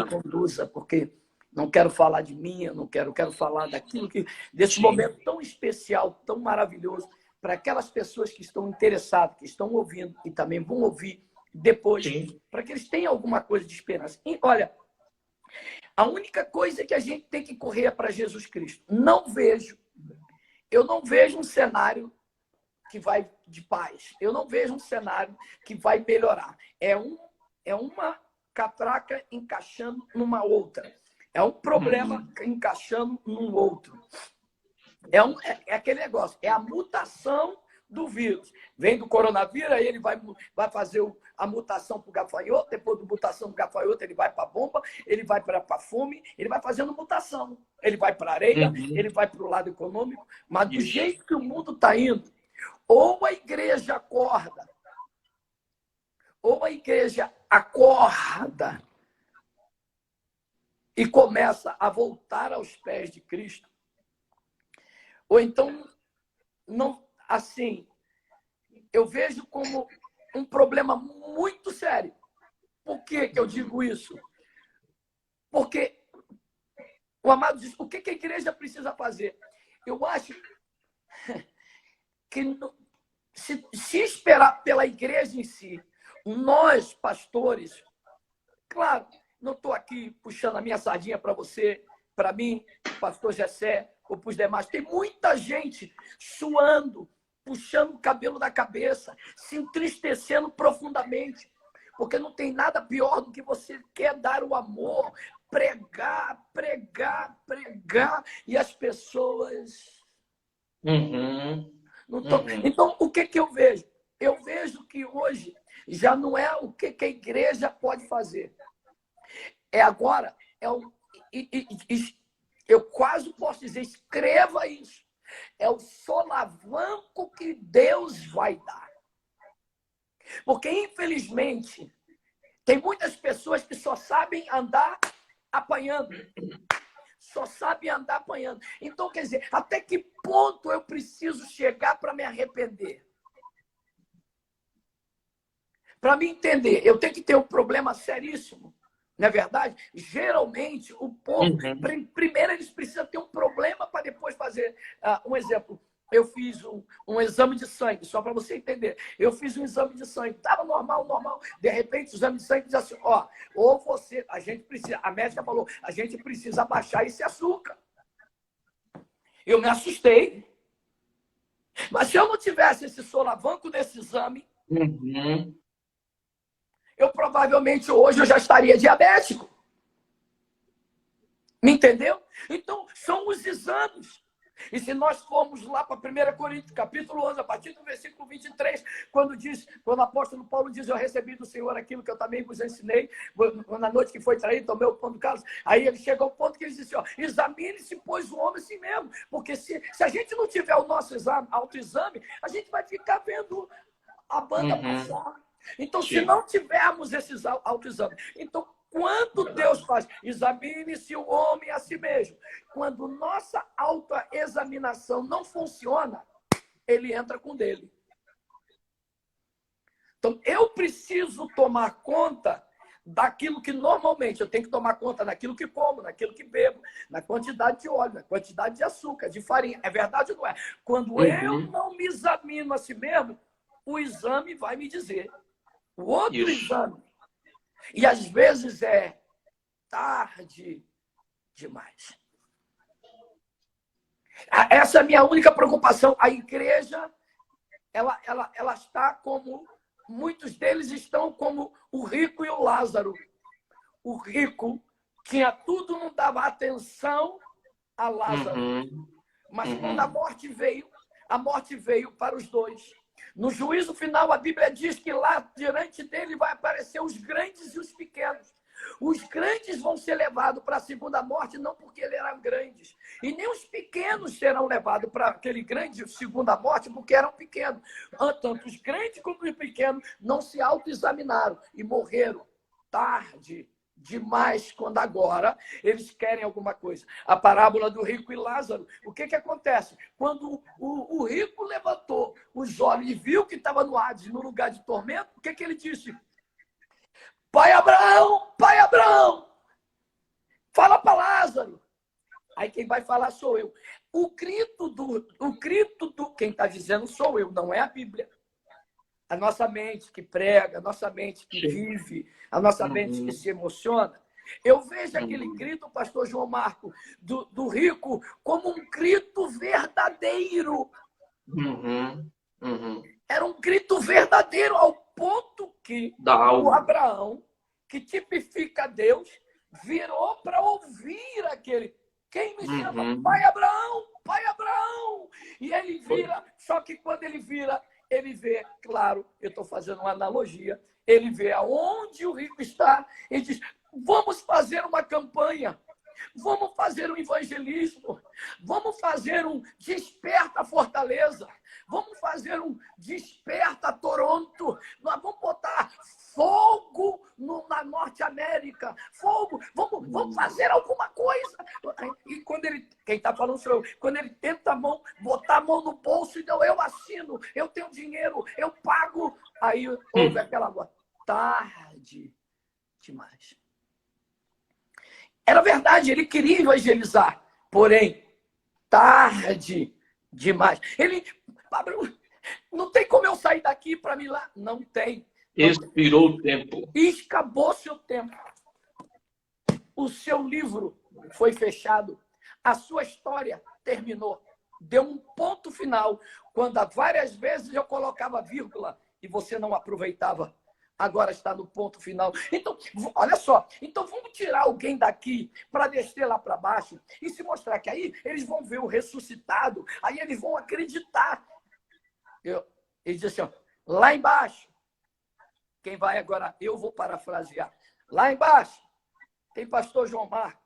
conduza, porque não quero falar de mim, eu não quero falar daquilo que, desse momento tão especial, tão maravilhoso, para aquelas pessoas que estão interessadas, que estão ouvindo e também vão ouvir depois, para que eles tenham alguma coisa de esperança. E, olha, a única coisa que a gente tem que correr é para Jesus Cristo. Eu não vejo um cenário que vai de paz. Eu não vejo um cenário que vai melhorar. É uma catraca encaixando numa outra. É um problema encaixando num outro. É aquele negócio. É a mutação do vírus. Vem do coronavírus, aí ele vai fazer a mutação para o gafanhoto, depois da mutação do gafanhoto ele vai para a bomba, ele vai para a fome, ele vai fazendo mutação. Ele vai para a areia, ele vai para o lado econômico, mas do jeito que o mundo está indo, ou a igreja acorda e começa a voltar aos pés de Cristo, ou então, não, assim, eu vejo como um problema muito sério. Por que eu digo isso? Porque o amado diz, o que a igreja precisa fazer? Eu acho que se esperar pela igreja em si, nós, pastores, claro, não estou aqui puxando a minha sardinha para você, para mim, pastor Gessé, ou para os demais. Tem muita gente suando, puxando o cabelo da cabeça, se entristecendo profundamente, porque não tem nada pior do que você quer dar o amor, pregar, e as pessoas... Então, o que eu vejo? Eu vejo que hoje já não é o que a igreja pode fazer. Agora, eu quase posso dizer, escreva isso. É o solavanco que Deus vai dar. Porque, infelizmente, tem muitas pessoas que só sabem andar apanhando. Só sabem andar apanhando. Então, quer dizer, até que ponto eu preciso chegar para me arrepender? Para me entender, eu tenho que ter um problema seríssimo. Não é verdade? Geralmente, o povo, primeiro eles precisam ter um problema para depois fazer. Um exemplo, eu fiz um exame de sangue, só para você entender. Eu fiz um exame de sangue, estava normal. De repente, o exame de sangue diz assim, ou você, a médica falou, a gente precisa abaixar esse açúcar. Eu me assustei. Mas se eu não tivesse esse solavanco desse exame, eu provavelmente hoje eu já estaria diabético. Me entendeu? Então, são os exames. E se nós formos lá para 1 Coríntios, capítulo 11, a partir do versículo 23, quando o apóstolo Paulo diz, eu recebi do Senhor aquilo que eu também vos ensinei, na noite que foi traído, tomei o pão do cálice. Aí ele chega ao ponto que ele diz assim, examine-se, pois, o homem assim mesmo. Porque se a gente não tiver o nosso autoexame, a gente vai ficar vendo a banda passar. Então, se não tivermos esses autoexames, então, quando Deus faz, examine-se o homem a si mesmo. Quando nossa autoexaminação não funciona, ele entra com dele. Então, eu preciso tomar conta daquilo que normalmente eu tenho que tomar conta naquilo que como, naquilo que bebo, na quantidade de óleo, na quantidade de açúcar, de farinha. É verdade ou não é? Quando eu não me examino a si mesmo, o exame vai me dizer. O outro exame. E às vezes é tarde demais. Essa é a minha única preocupação. A igreja, ela está como... Muitos deles estão como o rico e o Lázaro. O rico tinha tudo, não dava atenção a Lázaro. Mas quando a morte veio para os dois. No juízo final, a Bíblia diz que lá, diante dele, vai aparecer os grandes e os pequenos. Os grandes vão ser levados para a segunda morte, não porque eles eram grandes. E nem os pequenos serão levados para aquele grande segunda morte, porque eram pequenos. Tanto os grandes como os pequenos não se autoexaminaram e morreram tarde demais, quando agora eles querem alguma coisa. A parábola do rico e Lázaro. O que acontece? Quando o rico levantou os olhos e viu que estava no Hades, no lugar de tormento, o que ele disse? Pai Abraão, fala para Lázaro. Aí quem vai falar sou eu. O grito do quem está dizendo sou eu, não é a Bíblia. A nossa mente que prega, a nossa mente que vive, a nossa mente que se emociona. Eu vejo aquele grito, pastor João Marco, do rico, como um grito verdadeiro. Era um grito verdadeiro, ao ponto que o Abraão, que tipifica Deus, virou para ouvir aquele. Quem me chama? Pai Abraão, Pai Abraão. E ele vira, só que quando ele vira, ele vê, claro, eu estou fazendo uma analogia, ele vê aonde o rico está e diz, vamos fazer uma campanha, vamos fazer um evangelismo, vamos fazer um Desperta Fortaleza, vamos fazer um Desperta Toronto, nós vamos botar fogo na Norte América, fogo, vamos fazer alguma coisa. E quando ele, quem está falando sou eu, quando ele tenta botar a mão no bolso e não, eu assino, eu tenho dinheiro, eu pago, aí houve aquela voz, tarde demais. Era verdade, ele queria evangelizar, porém, tarde demais. Ele, não tem como eu sair daqui para me lá? Não tem. Expirou o tempo. Acabou seu tempo. O seu livro foi fechado. A sua história terminou. Deu um ponto final. Quando várias vezes eu colocava vírgula e você não aproveitava. Agora está no ponto final. Então, olha só. Então, vamos tirar alguém daqui para descer lá para baixo e se mostrar que aí eles vão ver o ressuscitado. Aí eles vão acreditar. Ele diz assim, ó, lá embaixo. Quem vai agora? Eu vou parafrasear. Lá embaixo tem pastor João Marco.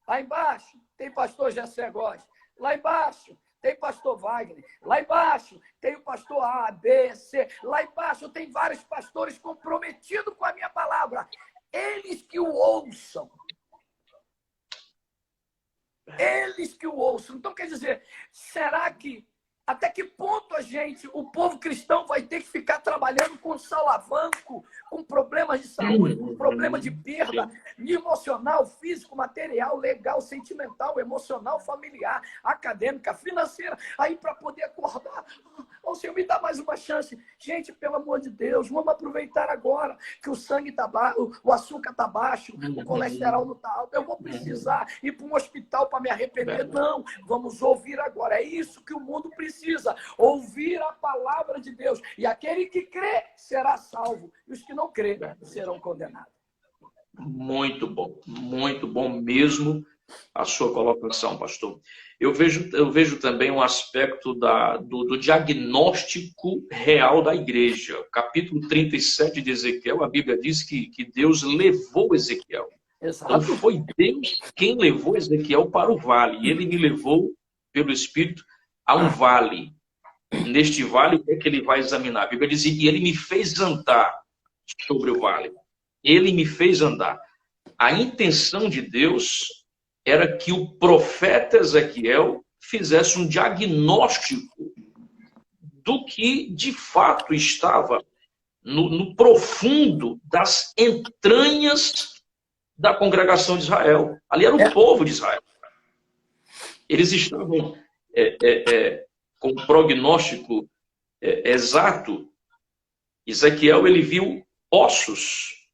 Lá embaixo tem pastor Jessé Góes. Lá embaixo tem pastor Wagner. Lá embaixo tem o pastor A, B, C. Lá embaixo tem vários pastores comprometidos com a minha palavra. Eles que o ouçam. Eles que o ouçam. Então, quer dizer, será que até que ponto o povo cristão vai ter que ficar trabalhando com salavanco, com problemas de saúde, com problemas de perda emocional, físico, material, legal, sentimental, emocional, familiar, acadêmica, financeira, aí para poder acordar? O Senhor me dá mais uma chance. Gente, pelo amor de Deus, vamos aproveitar agora que o sangue está baixo, o açúcar está baixo, o colesterol não está alto. Eu vou precisar ir para um hospital para me arrepender. Não, vamos ouvir agora. É isso que o mundo precisa. Ouvir a palavra de Deus. E aquele que crê será salvo. E os que não crê serão condenados. Muito bom mesmo a sua colocação, pastor. Eu vejo também um aspecto do diagnóstico real da igreja. Capítulo 37 de Ezequiel, a Bíblia diz que Deus levou Ezequiel. Exato. Então foi Deus quem levou Ezequiel para o vale. E ele me levou, pelo Espírito, a um vale. Neste vale, o que é que ele vai examinar? A Bíblia diz que ele me fez andar sobre o vale. Ele me fez andar. A intenção de Deus era que o profeta Ezequiel fizesse um diagnóstico do que, de fato, estava no profundo das entranhas da congregação de Israel. Ali era o povo de Israel. Eles estavam com o prognóstico exato. Ezequiel, ele viu ossos.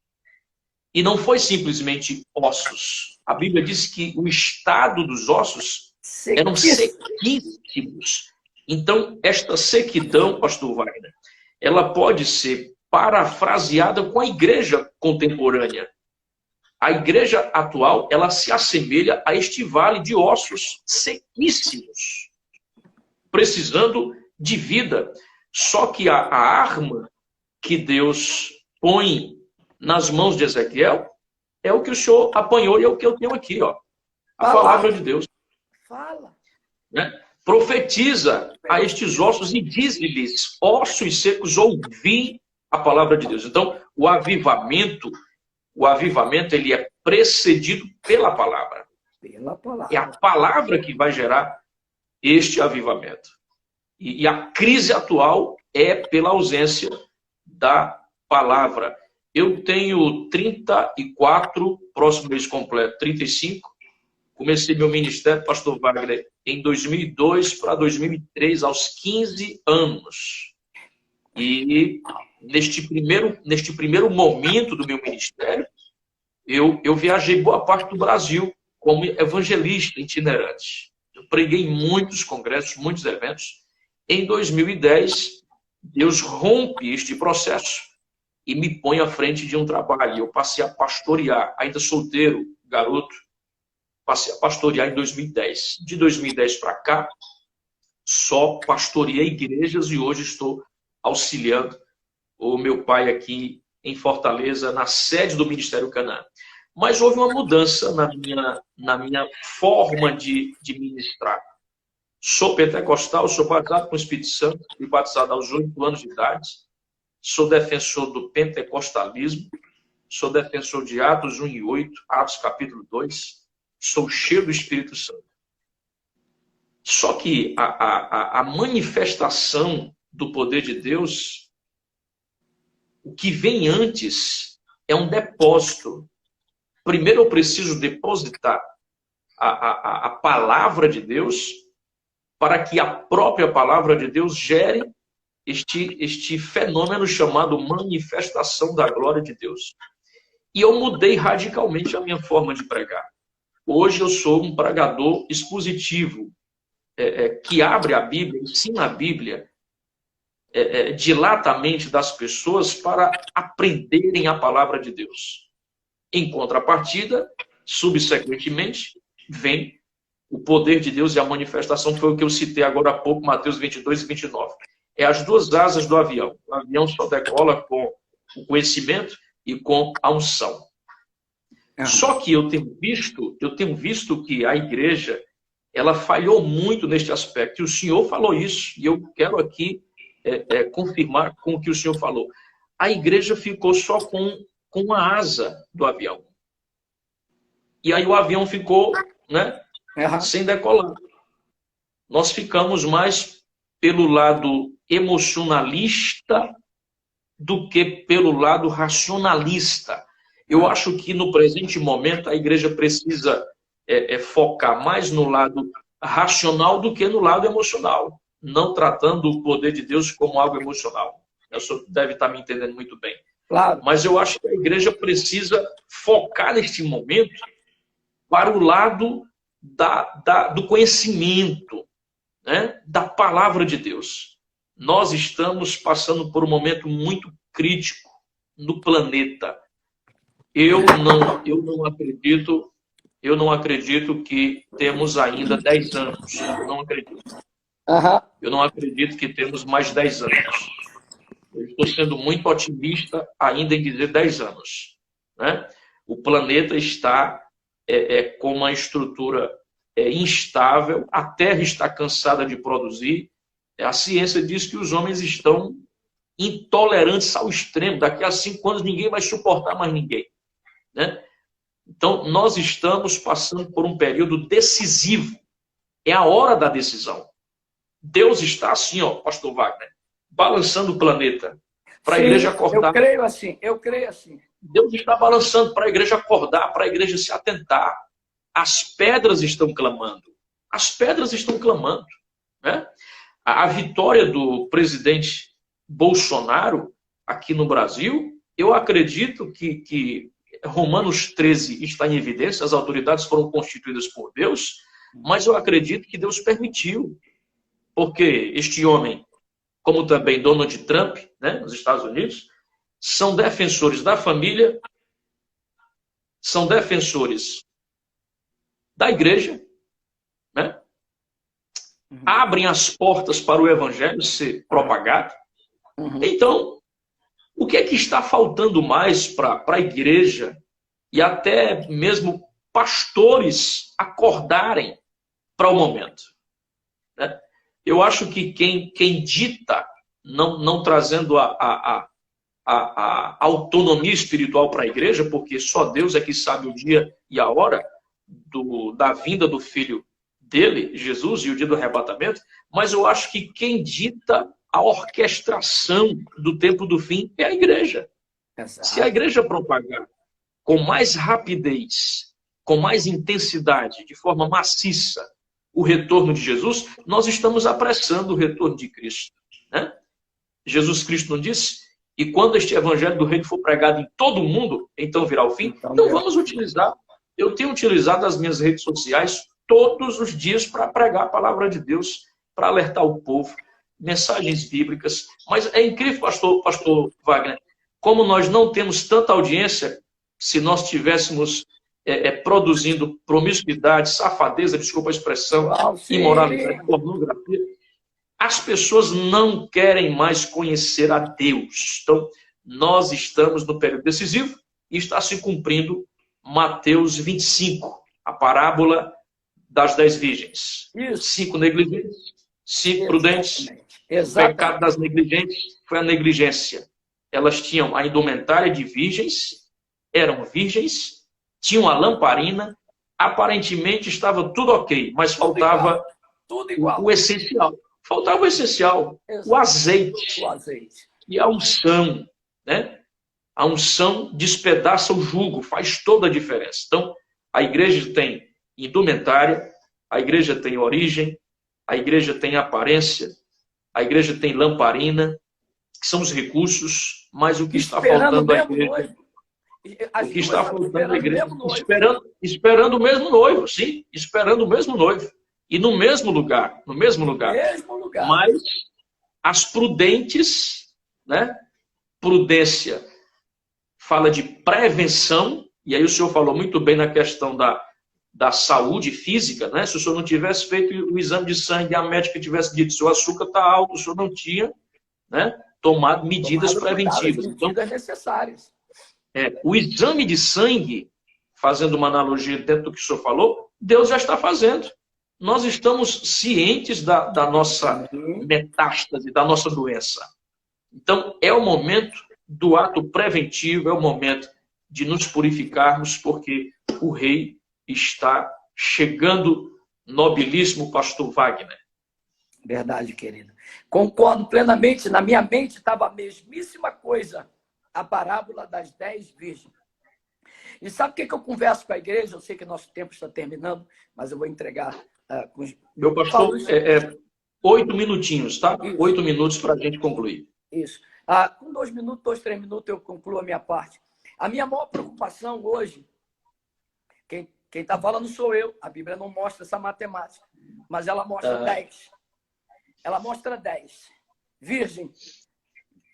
E não foi simplesmente ossos. A Bíblia diz que o estado dos ossos eram sequíssimos. Então, esta sequidão, pastor Wagner, ela pode ser parafraseada com a igreja contemporânea. A igreja atual, ela se assemelha a este vale de ossos sequíssimos, precisando de vida. Só que a arma que Deus põe nas mãos de Ezequiel é o que o senhor apanhou e é o que eu tenho aqui, ó. A palavra de Deus. Fala. Né? Profetiza a estes ossos e diz-lhes, ossos secos, ouvi a palavra de Deus. Então, o avivamento ele é precedido pela palavra. Pela palavra. É a palavra que vai gerar este avivamento. E a crise atual é pela ausência da palavra. Eu tenho 34, próximo mês completo, 35. Comecei meu ministério, pastor Wagner, em 2002 para 2003, aos 15 anos. E neste primeiro momento do meu ministério, eu viajei boa parte do Brasil como evangelista itinerante. Eu preguei em muitos congressos, muitos eventos. Em 2010, Deus rompe este processo e me põe à frente de um trabalho. Eu passei a pastorear, ainda solteiro, garoto, passei a pastorear em 2010. De 2010 para cá, só pastoreei igrejas e hoje estou auxiliando o meu pai aqui em Fortaleza, na sede do Ministério Canaã. Mas houve uma mudança na minha forma de ministrar. Sou pentecostal, sou batizado com o Espírito Santo, fui batizado aos 8 anos de idade, sou defensor do pentecostalismo, sou defensor de Atos 1 e 8, Atos capítulo 2, sou cheio do Espírito Santo. Só que a manifestação do poder de Deus, o que vem antes é um depósito. Primeiro eu preciso depositar a palavra de Deus para que a própria palavra de Deus gere este fenômeno chamado manifestação da glória de Deus. E eu mudei radicalmente a minha forma de pregar. Hoje eu sou um pregador expositivo, que abre a Bíblia, ensina a Bíblia, dilata a mente das pessoas para aprenderem a palavra de Deus. Em contrapartida, subsequentemente, vem o poder de Deus e a manifestação, foi o que eu citei agora há pouco, Mateus 22 e 29. É as duas asas do avião. O avião só decola com o conhecimento e com a unção. Só que eu tenho visto que a igreja, ela falhou muito neste aspecto. E o senhor falou isso, e eu quero aqui confirmar com o que o senhor falou. A igreja ficou só com a asa do avião. E aí o avião ficou, né, sem decolar. Nós ficamos mais pelo lado emocionalista do que pelo lado racionalista. Eu acho que no presente momento a igreja precisa focar mais no lado racional do que no lado emocional, não tratando o poder de Deus como algo emocional. O senhor deve estar me entendendo muito bem. Claro. Mas eu acho que a igreja precisa focar neste momento para o lado do conhecimento, né, da palavra de Deus. Nós estamos passando por um momento muito crítico no planeta. Eu não acredito que temos ainda 10 anos. Eu não acredito. Eu não acredito que temos mais 10 anos. Eu estou sendo muito otimista ainda em dizer 10 anos. Né? O planeta está com uma estrutura instável, a Terra está cansada de produzir. A ciência diz que os homens estão intolerantes ao extremo. Daqui a 5 anos ninguém vai suportar mais ninguém. Né? Então, nós estamos passando por um período decisivo. É a hora da decisão. Deus está assim, ó, pastor Wagner, balançando o planeta para a igreja acordar. Eu creio assim. Deus está balançando para a igreja acordar, para a igreja se atentar. As pedras estão clamando. As pedras estão clamando. Né? A vitória do presidente Bolsonaro aqui no Brasil, eu acredito que Romanos 13 está em evidência, as autoridades foram constituídas por Deus, mas eu acredito que Deus permitiu. Porque este homem, como também Donald Trump, né, nos Estados Unidos, são defensores da família, são defensores da igreja, né? Abrem as portas para o evangelho ser propagado. Então, o que é que está faltando mais para a igreja e até mesmo pastores acordarem para o momento, né? Eu acho que quem dita, não trazendo a autonomia espiritual para a igreja, porque só Deus é que sabe o dia e a hora da vinda do Filho dele, Jesus, e o dia do arrebatamento, mas eu acho que quem dita a orquestração do tempo do fim é a igreja. Exato. Se a igreja propagar com mais rapidez, com mais intensidade, de forma maciça, o retorno de Jesus, nós estamos apressando o retorno de Cristo, né? Jesus Cristo não disse: e quando este evangelho do reino for pregado em todo o mundo, então virá o fim? Então vamos utilizar. Eu tenho utilizado as minhas redes sociais todos os dias para pregar a palavra de Deus, para alertar o povo, mensagens bíblicas. Mas é incrível, pastor Wagner, como nós não temos tanta audiência. Se nós tivéssemos produzindo promiscuidade, safadeza, desculpa a expressão, imoralidade, pornografia, as pessoas não querem mais conhecer a Deus. Então, nós estamos no período decisivo e está se cumprindo Mateus 25, a parábola das 10 virgens. Isso. 5 negligentes, 5 prudentes. Exatamente. O pecado das negligentes foi a negligência. Elas tinham a indumentária de virgens, eram virgens, tinham a lamparina, aparentemente estava tudo ok, mas faltava o essencial. Faltava o essencial, o azeite. E a unção, né? A unção despedaça o jugo, faz toda a diferença. Então, a igreja tem indumentária, a igreja tem origem, a igreja tem aparência, a igreja tem lamparina, que são os recursos, mas o que está faltando à igreja... O que está faltando à igreja? Esperando o mesmo noivo, sim, esperando o mesmo noivo. E no mesmo lugar, no mesmo lugar. Mas as prudentes, né? Prudência fala de prevenção, e aí o senhor falou muito bem na questão da saúde física, né? Se o senhor não tivesse feito o exame de sangue, a médica tivesse dito que seu açúcar está alto, o senhor não tinha, né, tomado medidas preventivas. Medidas necessárias. O exame de sangue, fazendo uma analogia dentro do que o senhor falou, Deus já está fazendo. Nós estamos cientes da nossa metástase, da nossa doença. Então, é o momento do ato preventivo, é o momento de nos purificarmos, porque o rei está chegando, nobilíssimo pastor Wagner. Verdade, querido. Concordo plenamente. Na minha mente estava a mesmíssima coisa, a parábola das 10 virgens. E sabe o que eu converso com a igreja? Eu sei que nosso tempo está terminando, mas eu vou entregar... Meu pastor, 8 minutinhos, tá? Isso. 8 minutos para a gente concluir. Isso. Com 2 minutos, 2, 3 minutos, eu concluo a minha parte. A minha maior preocupação hoje, quem está falando sou eu. A Bíblia não mostra essa matemática, mas ela mostra 10. Ela mostra 10. Virgem,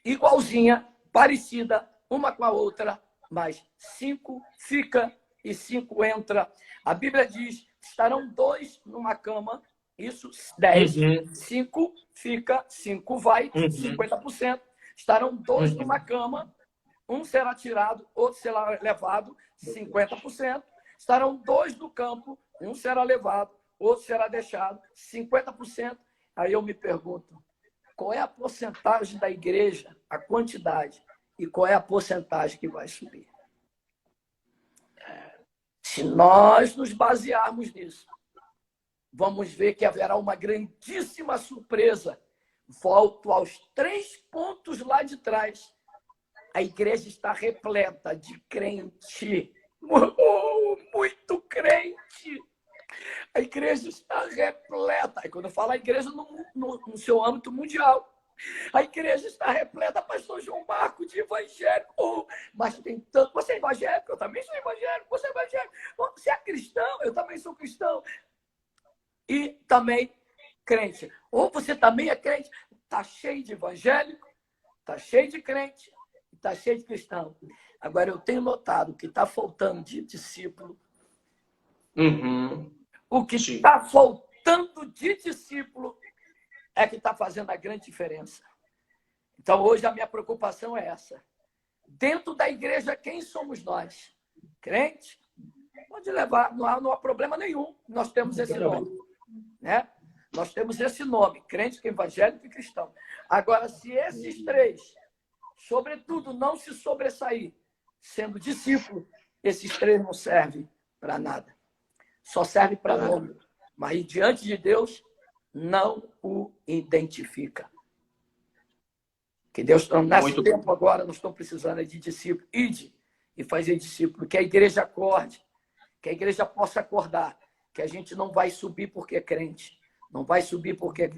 igualzinha, parecida, uma com a outra, mas 5 fica e 5 entra. A Bíblia diz: estarão 2 numa cama, isso 10. 5 fica, 5 vai, 50%. Estarão 2 numa cama, um será tirado, outro será levado, 50%. Estarão 2 no campo, um será levado, outro será deixado, 50%. Aí eu me pergunto, qual é a porcentagem da igreja, a quantidade, e qual é a porcentagem que vai subir? Se nós nos basearmos nisso, vamos ver que haverá uma grandíssima surpresa. Volto aos 3 pontos lá de trás. A igreja está repleta de crente. Muito crente. A igreja está repleta. E quando eu falo a igreja no seu âmbito mundial, a igreja está repleta, pastor João Marco, de evangélico. Mas tem tanto... Você é evangélico? Eu também sou evangélico. Você é evangélico? Você é cristão? Eu também sou cristão. E também crente. Ou você também é crente? Está cheio de evangélico, está cheio de crente, está cheio de cristão. Agora, eu tenho notado que está faltando de discípulo. O que está faltando de discípulo é que está fazendo a grande diferença. Então, hoje, a minha preocupação é essa. Dentro da igreja, quem somos nós? crente, pode levar, não há problema nenhum. Nós temos esse nome, né? Nós temos esse nome, crente, evangélico e cristão. Agora, se esses três, sobretudo, não se sobressair, sendo discípulo, esses três não servem para nada. Só serve para nome. Mas diante de Deus, não o identifica. Que Deus, nesse tempo agora, nós estamos precisando de discípulo. Ide e fazer discípulo. Que a igreja acorde, que a igreja possa acordar, que a gente não vai subir porque é crente, não vai subir porque é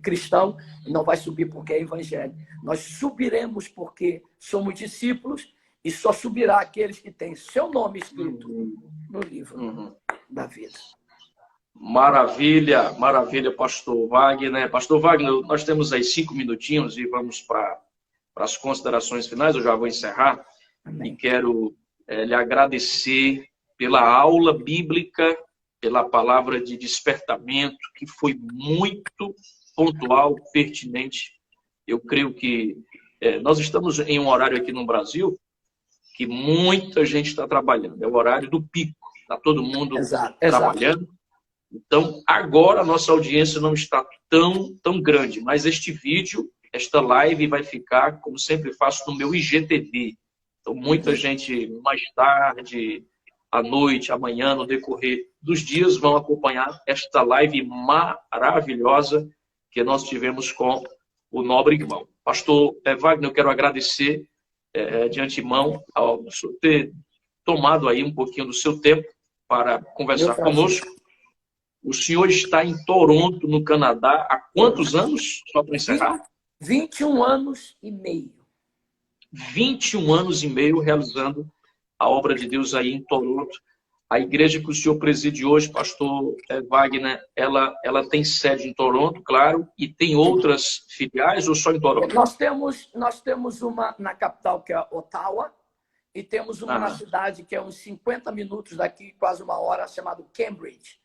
cristão, e não vai subir porque é evangélico. Nós subiremos porque somos discípulos e só subirá aqueles que têm seu nome escrito no livro da vida. Maravilha, maravilha, pastor Wagner. Pastor Wagner, nós temos aí 5 minutinhos e vamos para as considerações finais. Eu já vou encerrar. Amém. E quero lhe agradecer pela aula bíblica, pela palavra de despertamento, que foi muito pontual, pertinente. Eu creio que nós estamos em um horário aqui no Brasil que muita gente está trabalhando. É o horário do pico. Está todo mundo trabalhando. Exato. Então, agora a nossa audiência não está tão grande, mas este vídeo, esta live vai ficar, como sempre faço, no meu IGTV. Então, muita gente mais tarde, à noite, amanhã, no decorrer dos dias, vão acompanhar esta live maravilhosa que nós tivemos com o nobre irmão. Pastor Wagner, eu quero agradecer de antemão ao senhor ter tomado aí um pouquinho do seu tempo para conversar conosco. O senhor está em Toronto, no Canadá, há quantos anos? Só para encerrar. 21 anos e meio. 21 anos e meio realizando a obra de Deus aí em Toronto. A igreja que o senhor preside hoje, pastor Wagner, ela tem sede em Toronto, claro, e tem outras filiais ou só em Toronto? Nós temos uma na capital, que é Ottawa, e temos uma na cidade que é uns 50 minutos daqui, quase uma hora, chamado Cambridge.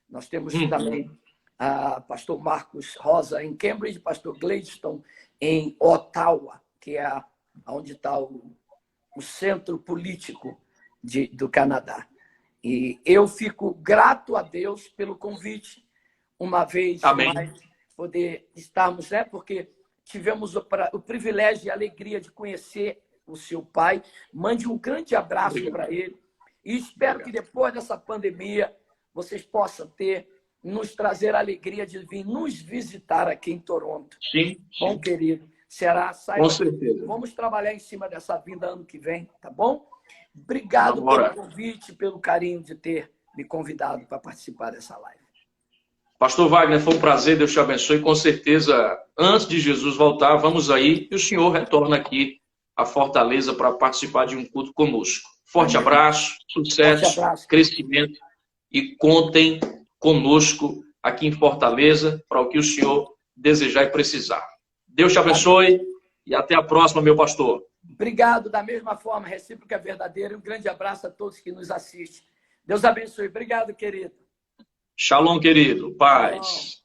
Nós temos também pastor Marcos Rosa em Cambridge, pastor Gladstone em Ottawa, que é onde está o centro político do Canadá. E eu fico grato a Deus pelo convite, uma vez mais, poder estarmos, né? Porque tivemos o privilégio e a alegria de conhecer o seu pai. Mande um grande abraço para ele. E espero que depois dessa pandemia vocês possam nos trazer a alegria de vir nos visitar aqui em Toronto. Sim. Bom, querido. Com certeza. Vamos trabalhar em cima dessa vinda ano que vem, tá bom? Obrigado pelo convite, pelo carinho de ter me convidado para participar dessa live. Pastor Wagner, foi um prazer, Deus te abençoe. Com certeza, antes de Jesus voltar, vamos aí e o senhor retorna aqui à Fortaleza para participar de um culto conosco. Forte abraço, sucesso, crescimento e contem conosco aqui em Fortaleza para o que o senhor desejar e precisar. Deus te abençoe e até a próxima, meu pastor. Obrigado, da mesma forma, recíproca verdadeira. Um grande abraço a todos que nos assistem. Deus abençoe. Obrigado, querido. Shalom, querido. Paz. Shalom.